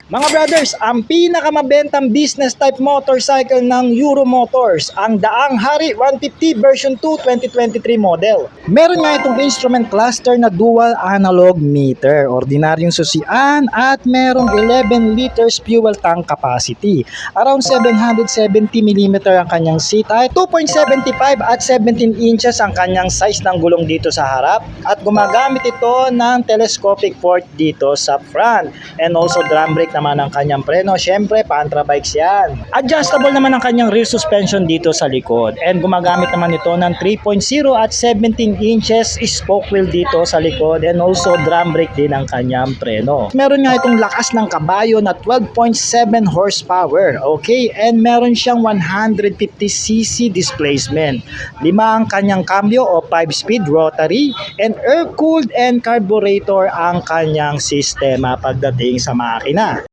Mga brothers, ang pinakamabentang business type motorcycle ng Euro Motors, ang Daang Hari 150 version 2 2023 model. Meron nga itong instrument cluster na dual analog meter, ordinaryong susian at merong 11 liters fuel tank capacity. Around 770mm ang kanyang seat height, 2.75 at 17 inches ang kanyang size ng gulong dito sa harap at gumagamit ito ng telescopic port dito sa front and also drum brake naman ang kanyang preno. Syempre, pantra bikes yan. Adjustable naman ang kanyang rear suspension dito sa likod. And gumagamit naman ito ng 3.0 at 17 inches spoke wheel dito sa likod and also drum brake din ang kanyang preno. Meron nga itong lakas ng kabayo na 12.7 horsepower. Okay? And meron siyang 150cc displacement. 5 ang kanyang cambio o 5-speed rotary and air-cooled and carburetor ang kanyang sistema pagdating sa makina.